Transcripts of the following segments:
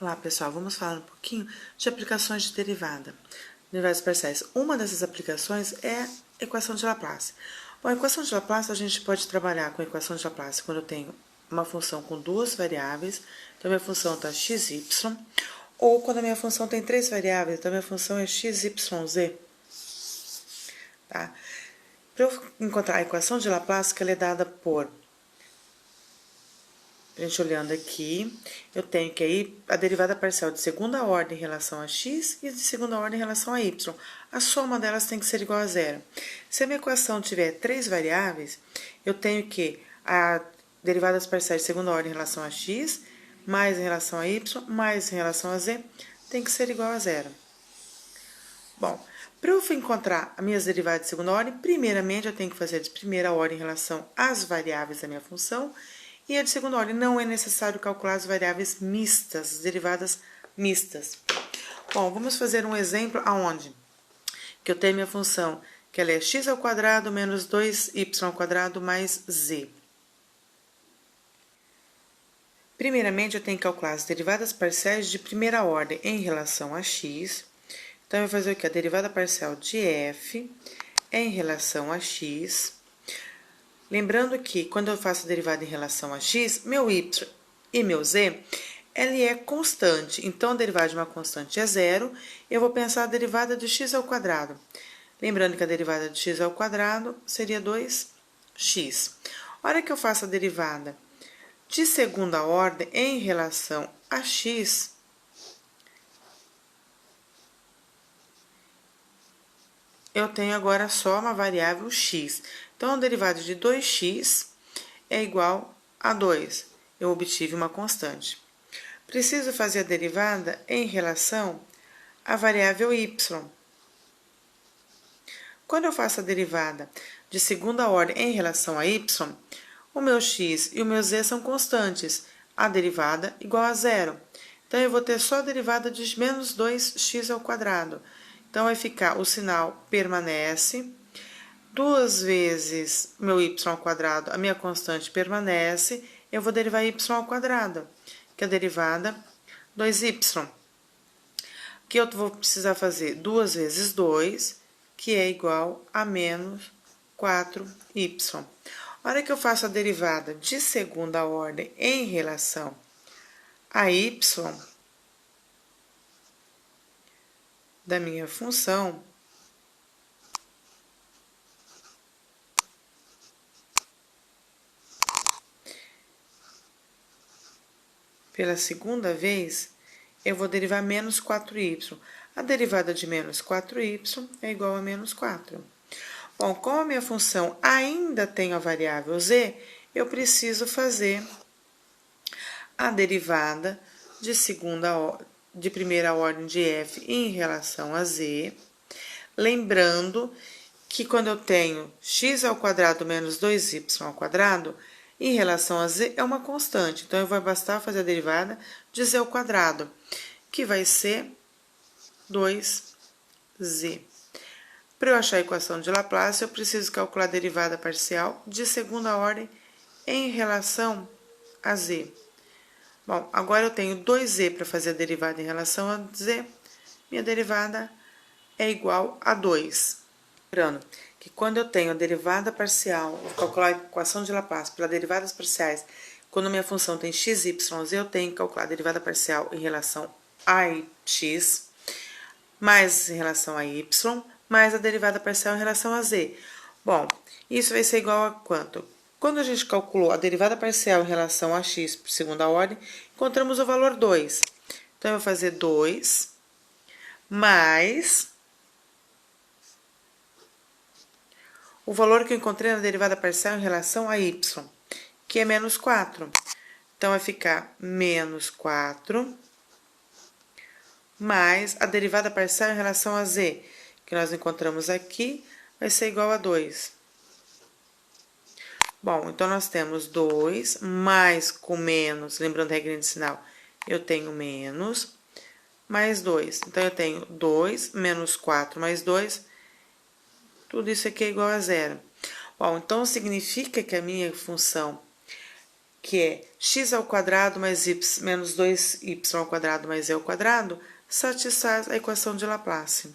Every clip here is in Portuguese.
Olá, pessoal, vamos falar um pouquinho de aplicações de derivada, derivadas parciais. Uma dessas aplicações é a equação de Laplace. Bom, a equação de Laplace a gente pode trabalhar com a equação de Laplace quando eu tenho uma função com duas variáveis, então a minha função está x, y, ou quando a minha função tem três variáveis, então a minha função é x, y, z. Tá? Para eu encontrar a equação de Laplace, que ela é dada por... A gente olhando aqui, eu tenho que aí a derivada parcial de segunda ordem em relação a x e de segunda ordem em relação a y. A soma delas tem que ser igual a zero. Se a minha equação tiver três variáveis, eu tenho que a derivadas parciais de segunda ordem em relação a x, mais em relação a y, mais em relação a z, tem que ser igual a zero. Bom, para eu encontrar as minhas derivadas de segunda ordem, primeiramente eu tenho que fazer de primeira ordem em relação às variáveis da minha função, e a de segunda ordem, não é necessário calcular as variáveis mistas, as derivadas mistas. Bom, vamos fazer um exemplo aonde que eu tenho minha função, que ela é x ao quadrado menos 2y ao quadrado mais z. Primeiramente, eu tenho que calcular as derivadas parciais de primeira ordem em relação a x. Então, eu vou fazer o quê? A derivada parcial de f em relação a x. Lembrando que, quando eu faço a derivada em relação a x, meu y e meu z, ele é constante. Então, a derivada de uma constante é zero. Eu vou pensar a derivada de x ao quadrado. Lembrando que a derivada de x ao quadrado seria 2x. A hora que eu faço a derivada de segunda ordem em relação a x, eu tenho agora só uma variável x. Então, a derivada de 2x é igual a 2. Eu obtive uma constante. Preciso fazer a derivada em relação à variável y. Quando eu faço a derivada de segunda ordem em relação a y, o meu x e o meu z são constantes. A derivada igual a zero. Então, eu vou ter só a derivada de menos 2x ao quadrado. Então, vai ficar, o sinal permanece. 2 vezes meu y ao quadrado, a minha constante permanece, eu vou derivar y ao quadrado, que é a derivada 2y. Que eu vou precisar fazer 2 vezes 2, que é igual a menos 4y. A hora que eu faço a derivada de segunda ordem em relação a y da minha função, pela segunda vez, eu vou derivar menos 4y. A derivada de menos 4y é igual a menos 4. Bom, como a minha função ainda tem a variável z, eu preciso fazer a derivada de primeira ordem de f em relação a z. Lembrando que quando eu tenho x ao quadrado menos 2y ao quadrado, em relação a z é uma constante. Então, vai bastar fazer a derivada de z ao quadrado, que vai ser 2z. Para eu achar a equação de Laplace, eu preciso calcular a derivada parcial de segunda ordem em relação a z. Bom, agora eu tenho 2z para fazer a derivada em relação a z. Minha derivada é igual a 2. Lembrando que quando eu tenho a derivada parcial, vou calcular a equação de Laplace pelas derivadas parciais, quando minha função tem x, y, z, eu tenho que calcular a derivada parcial em relação a x, mais em relação a y, mais a derivada parcial em relação a z. Bom, isso vai ser igual a quanto? Quando a gente calculou a derivada parcial em relação a x por segunda ordem, encontramos o valor 2. Então, eu vou fazer 2 mais o valor que eu encontrei na derivada parcial em relação a y, que é menos 4. Então, vai ficar menos 4 mais a derivada parcial em relação a z, que nós encontramos aqui, vai ser igual a 2. Bom, então, nós temos 2 mais com menos, lembrando a regra de sinal, eu tenho menos, mais 2. Então, eu tenho 2 menos 4 mais 2, tudo isso aqui é igual a zero. Bom, então, significa que a minha função que é x ao quadrado mais y menos 2y ao quadrado mais e ao quadrado, satisfaz a equação de Laplace.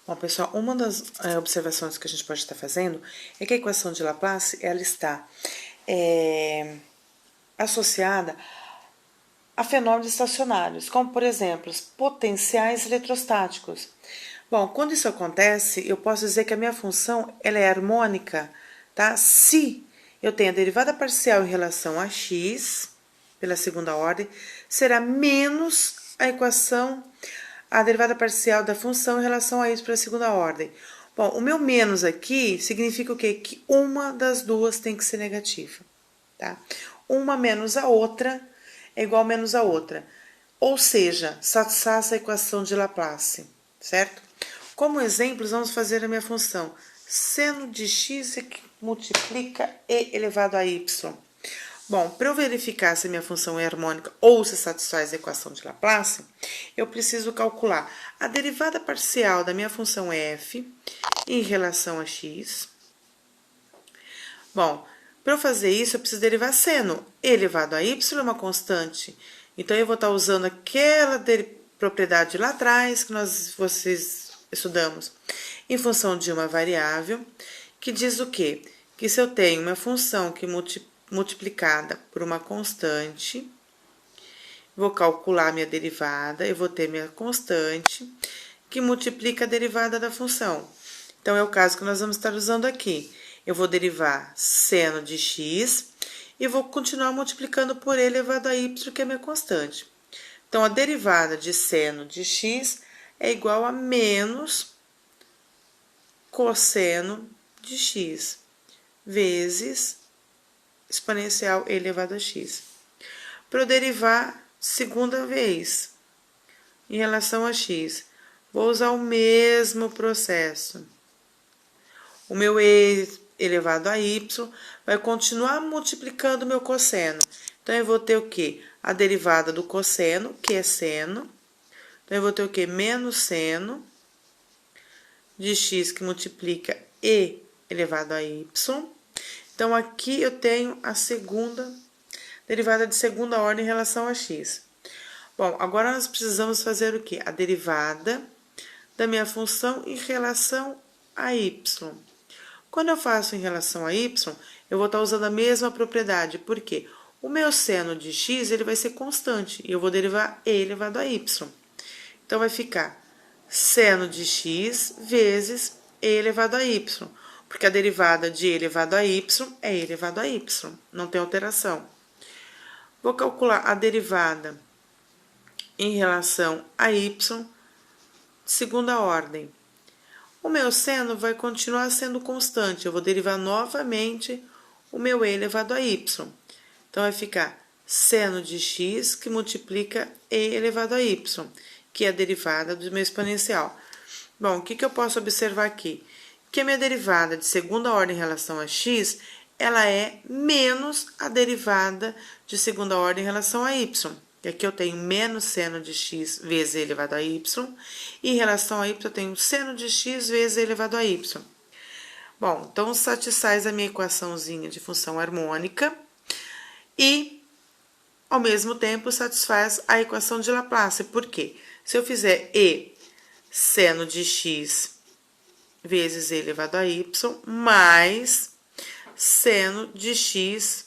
Bom, pessoal, uma das observações que a gente pode estar fazendo é que a equação de Laplace, ela está associada a fenômenos estacionários, como, por exemplo, os potenciais eletrostáticos. Bom, quando isso acontece, eu posso dizer que a minha função ela é harmônica, tá? Se eu tenho a derivada parcial em relação a x, pela segunda ordem, será menos a derivada parcial da função em relação a isso pela segunda ordem. Bom, o meu menos aqui significa o quê? Que uma das duas tem que ser negativa, tá? Uma menos a outra é igual a menos a outra. Ou seja, satisfaz a equação de Laplace, certo? Como exemplos, vamos fazer a minha função. Seno de x é que multiplica e elevado a y. Bom, para eu verificar se a minha função é harmônica ou se satisfaz a equação de Laplace, eu preciso calcular a derivada parcial da minha função f em relação a x. Bom, para eu fazer isso, eu preciso derivar seno. E elevado a y é uma constante. Então, eu vou estar usando aquela propriedade lá atrás que vocês estudamos em função de uma variável, que diz o quê? Que se eu tenho uma função que multiplicada por uma constante, vou calcular minha derivada, eu vou ter minha constante que multiplica a derivada da função. Então, é o caso que nós vamos estar usando aqui. Eu vou derivar seno de x e vou continuar multiplicando por e elevado a y, que é a minha constante. Então, a derivada de seno de x é igual a menos cosseno de x vezes exponencial e elevado a x. Para eu derivar segunda vez em relação a x, vou usar o mesmo processo. O meu e elevado a y vai continuar multiplicando o meu cosseno. Então, eu vou ter o quê? A derivada do cosseno, que é seno. Então, eu vou ter o quê? Menos seno de x, que multiplica e elevado a y. Então, aqui eu tenho a segunda derivada de segunda ordem em relação a x. Bom, agora nós precisamos fazer o quê? A derivada da minha função em relação a y. Quando eu faço em relação a y, eu vou estar usando a mesma propriedade, porque o meu seno de x ele vai ser constante, e eu vou derivar e elevado a y. Então, vai ficar seno de x vezes e elevado a y, porque a derivada de e elevado a y é e elevado a y, não tem alteração. Vou calcular a derivada em relação a y de segunda ordem. O meu seno vai continuar sendo constante, eu vou derivar novamente o meu e elevado a y. Então, vai ficar seno de x que multiplica e elevado a y, que é a derivada do meu exponencial. Bom, o que eu posso observar aqui? Que a minha derivada de segunda ordem em relação a x, ela é menos a derivada de segunda ordem em relação a y. E aqui eu tenho menos seno de x vezes e elevado a y, e em relação a y eu tenho seno de x vezes e elevado a y. Bom, então satisfaz a minha equaçãozinha de função harmônica e, ao mesmo tempo, satisfaz a equação de Laplace. Por quê? Se eu fizer e seno de x vezes e elevado a y, mais seno de x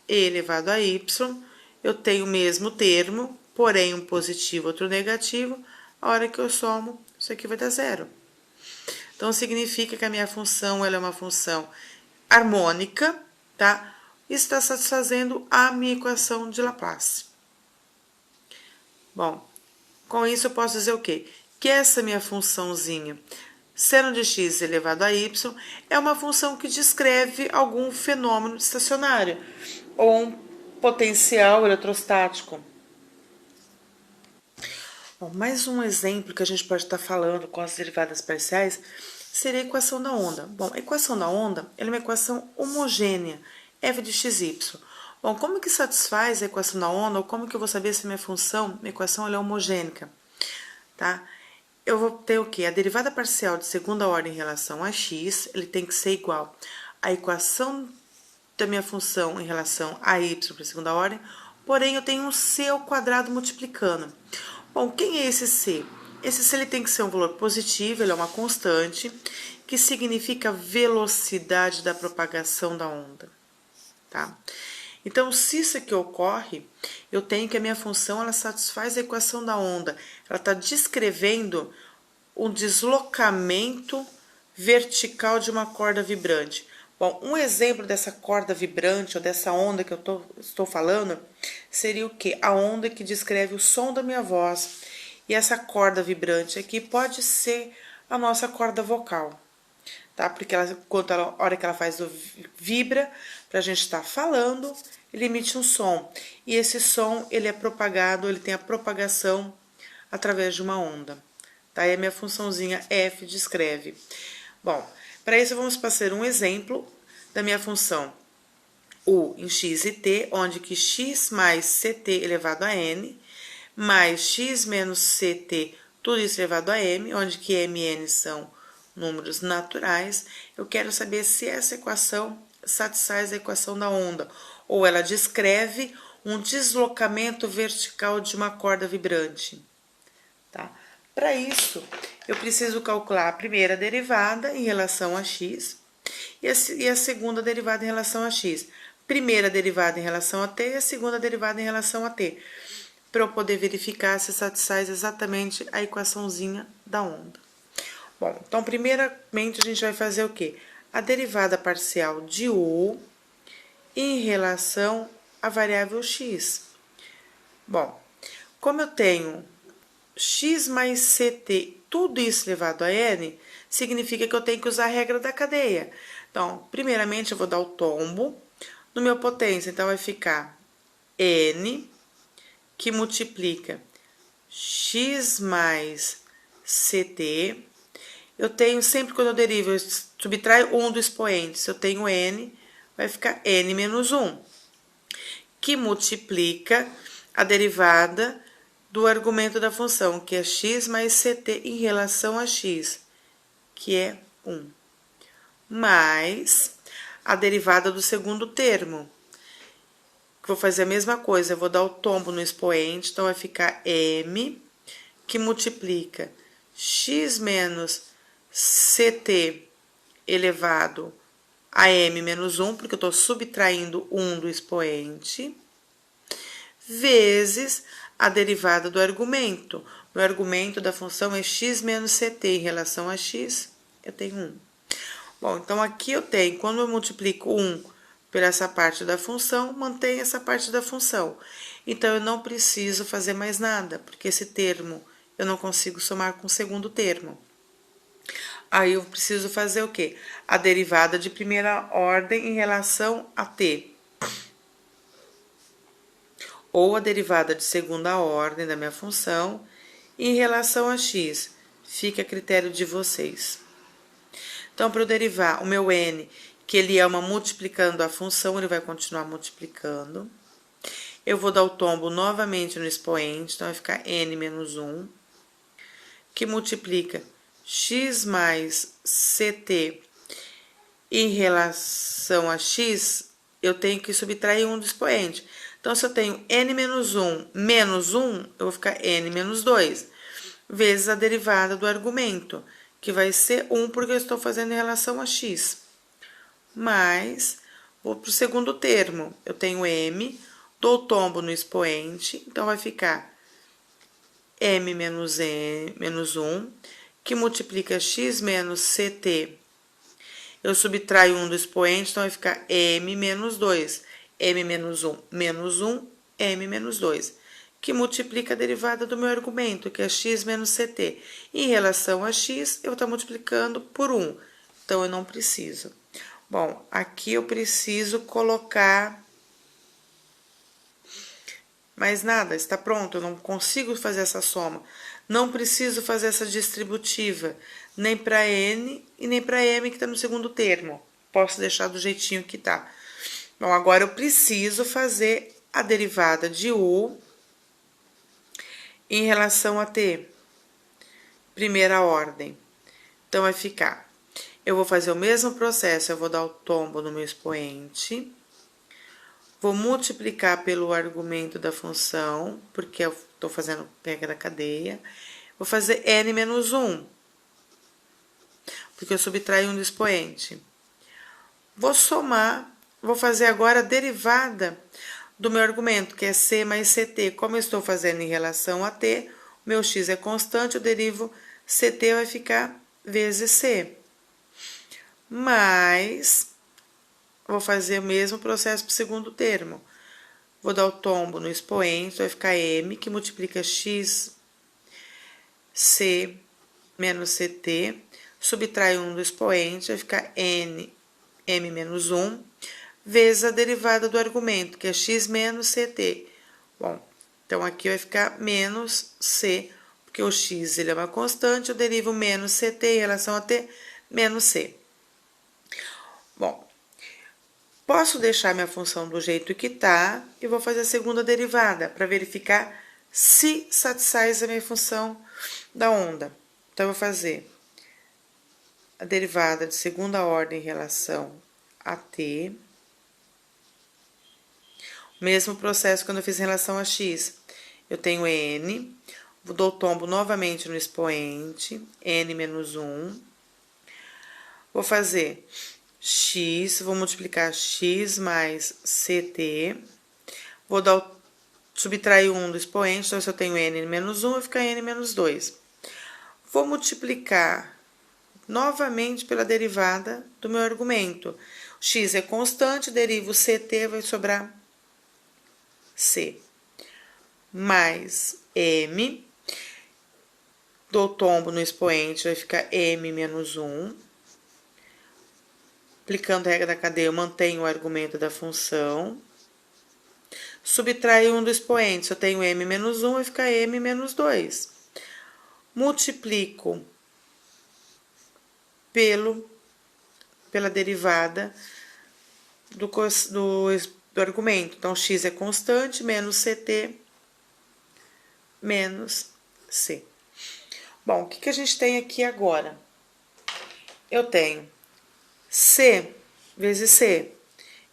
e elevado a y, eu tenho o mesmo termo, porém um positivo, outro negativo. A hora que eu somo, isso aqui vai dar zero. Então, significa que a minha função ela é uma função harmônica, tá? E está satisfazendo a minha equação de Laplace. Bom, com isso eu posso dizer o quê? Que essa minha funçãozinha, seno de x elevado a y, é uma função que descreve algum fenômeno estacionário, ou um potencial eletrostático. Bom, mais um exemplo que a gente pode estar falando com as derivadas parciais seria a equação da onda. Bom, a equação da onda ela é uma equação homogênea, f de xy. Bom, como que satisfaz a equação da onda, ou como que eu vou saber se minha função, minha equação ela é homogênica? Tá? Eu vou ter o quê? A derivada parcial de segunda ordem em relação a x, ele tem que ser igual à equação da minha função em relação a y para a segunda ordem, porém eu tenho um c ao quadrado multiplicando. Bom, quem é esse c? Esse c ele tem que ser um valor positivo, ele é uma constante, que significa velocidade da propagação da onda, tá? Então, se isso aqui ocorre, eu tenho que a minha função ela satisfaz a equação da onda. Ela está descrevendo um deslocamento vertical de uma corda vibrante. Bom, um exemplo dessa corda vibrante ou dessa onda que eu estou falando seria o quê? A onda que descreve o som da minha voz. E essa corda vibrante aqui pode ser a nossa corda vocal, tá? Porque ela, a hora que ela faz vibra, pra gente estar falando, ele emite um som. E esse som, ele é propagado, ele tem a propagação através de uma onda. Tá? E a minha funçãozinha f descreve. Bom, para isso vamos fazer um exemplo da minha função u em x e t, onde que x mais ct elevado a n, mais x menos ct, tudo isso elevado a m, onde que m e n são números naturais. Eu quero saber se essa equação satisfaz a equação da onda, ou ela descreve um deslocamento vertical de uma corda vibrante. Tá? Para isso, eu preciso calcular a primeira derivada em relação a x e a segunda derivada em relação a x. Primeira derivada em relação a t e a segunda derivada em relação a t, para eu poder verificar se satisfaz exatamente a equaçãozinha da onda. Bom, então, primeiramente, a gente vai fazer o quê? A derivada parcial de u em relação à variável x. Bom, como eu tenho x mais ct, tudo isso elevado a n, significa que eu tenho que usar a regra da cadeia. Então, primeiramente, eu vou dar o tombo no meu potência. Então, vai ficar n, que multiplica x mais ct. Eu tenho, sempre quando eu derivo, eu subtraio 1 do expoente. Se eu tenho n, vai ficar n menos 1, que multiplica a derivada do argumento da função, que é x mais ct em relação a x, que é 1, mais a derivada do segundo termo. Vou fazer a mesma coisa, eu vou dar o tombo no expoente, então vai ficar m, que multiplica x menos ct elevado a m menos 1, porque eu estou subtraindo 1 do expoente, vezes a derivada do argumento. O argumento da função é x menos ct em relação a x, eu tenho 1. Bom, então aqui eu tenho, quando eu multiplico 1 por essa parte da função, mantém essa parte da função. Então, eu não preciso fazer mais nada, porque esse termo eu não consigo somar com o segundo termo. Aí, eu preciso fazer o quê? A derivada de primeira ordem em relação a t. Ou a derivada de segunda ordem da minha função em relação a x. Fica a critério de vocês. Então, para eu derivar o meu n, que ele é uma multiplicando a função, ele vai continuar multiplicando. Eu vou dar o tombo novamente no expoente, então vai ficar n menos 1, que multiplica x mais ct em relação a x, eu tenho que subtrair 1 do expoente. Então, se eu tenho n menos 1 menos 1, eu vou ficar n menos 2, vezes a derivada do argumento, que vai ser 1, porque eu estou fazendo em relação a x. Mais, vou para o segundo termo, eu tenho m, dou tombo no expoente, então vai ficar m menos 1, que multiplica x menos ct, eu subtraio 1 do expoente, então vai ficar m menos 2, m menos 1 menos 1, m menos 2, que multiplica a derivada do meu argumento, que é x menos ct. Em relação a x, eu vou estar multiplicando por 1, então eu não preciso. Bom, aqui eu preciso colocar mais nada, está pronto, eu não consigo fazer essa soma. Não preciso fazer essa distributiva, nem para n e nem para m, que está no segundo termo. Posso deixar do jeitinho que tá. Bom, agora eu preciso fazer a derivada de u em relação a t, primeira ordem. Então, vai ficar, eu vou fazer o mesmo processo, eu vou dar o tombo no meu expoente, vou multiplicar pelo argumento da função, porque eu estou fazendo regra da cadeia, vou fazer n menos 1, porque eu subtraio 1 do expoente. Vou somar, vou fazer agora a derivada do meu argumento, que é c mais ct. Como eu estou fazendo em relação a t, o meu x é constante, eu derivo ct vai ficar vezes c. Mas, vou fazer o mesmo processo para o segundo termo. Vou dar o tombo no expoente, vai ficar m, que multiplica x, c menos ct, subtrai 1 do expoente, vai ficar n, m menos 1, vezes a derivada do argumento, que é x menos ct. Bom, então aqui vai ficar menos c, porque o x ele é uma constante, eu derivo menos ct em relação a t, menos c. Bom, posso deixar minha função do jeito que tá e vou fazer a segunda derivada para verificar se satisfaz a minha função da onda. Então, eu vou fazer a derivada de segunda ordem em relação a t. O mesmo processo quando eu fiz em relação a x. Eu tenho n, dou tombo novamente no expoente, n menos 1. Vou fazer x, vou multiplicar x mais ct, vou dar subtrair 1 do expoente, então se eu tenho n menos 1, vai ficar n menos 2. Vou multiplicar novamente pela derivada do meu argumento. X é constante, derivo ct, vai sobrar c. Mais m, dou tombo no expoente, vai ficar m menos 1. Aplicando a regra da cadeia, eu mantenho o argumento da função. Subtraio 1 do expoente, se eu tenho m menos 1, vai ficar m menos 2. Multiplico pela derivada do argumento. Então, x é constante, menos ct, menos c. Bom, o que a gente tem aqui agora? Eu tenho c vezes c.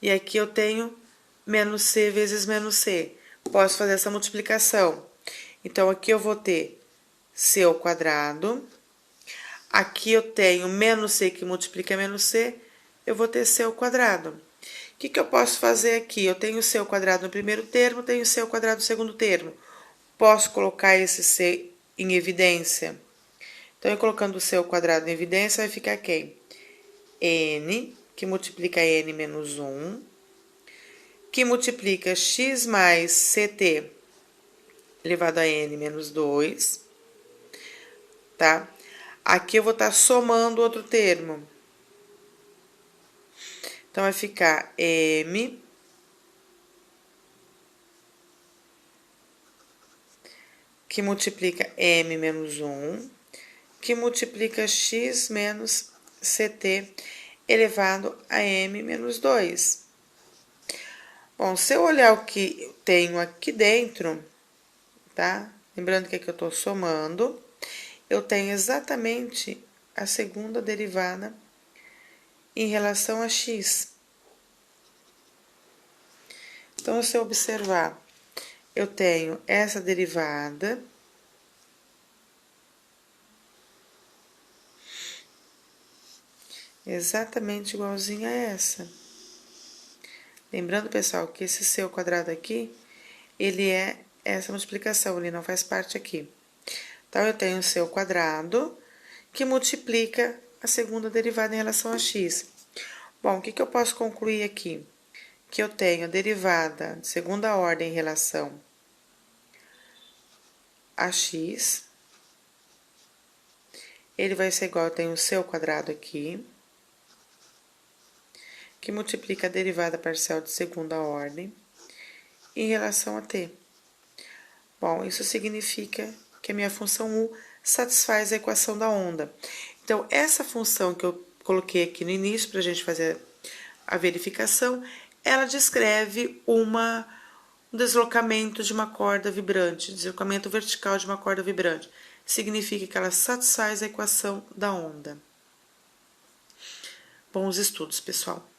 E aqui eu tenho menos c vezes menos c. Posso fazer essa multiplicação. Então, aqui eu vou ter c ao quadrado. Aqui eu tenho menos c que multiplica menos c. Eu vou ter c ao quadrado. O que eu posso fazer aqui? Eu tenho c ao quadrado no primeiro termo, tenho c ao quadrado no segundo termo. Posso colocar esse c em evidência. Então, eu colocando o c ao quadrado em evidência, vai ficar quem? N, que multiplica n menos 1, que multiplica x mais ct elevado a n menos 2, tá? Aqui eu vou estar somando outro termo. Então, vai ficar m que multiplica m menos 1, que multiplica x menos ct elevado a m menos 2. Bom, se eu olhar o que eu tenho aqui dentro, tá? Lembrando que aqui eu estou somando, eu tenho exatamente a segunda derivada em relação a x. Então, se eu observar, eu tenho essa derivada exatamente igualzinha a essa. Lembrando, pessoal, que esse c ao quadrado aqui, ele é essa multiplicação, ele não faz parte aqui. Então, eu tenho c ao quadrado, que multiplica a segunda derivada em relação a x. Bom, o que eu posso concluir aqui? Que eu tenho a derivada de segunda ordem em relação a x. Ele vai ser igual, eu tenho c ao quadrado aqui, que multiplica a derivada parcial de segunda ordem em relação a t. Bom, isso significa que a minha função U satisfaz a equação da onda. Então, essa função que eu coloquei aqui no início para a gente fazer a verificação, ela descreve um deslocamento de uma corda vibrante, deslocamento vertical de uma corda vibrante. Significa que ela satisfaz a equação da onda. Bons estudos, pessoal!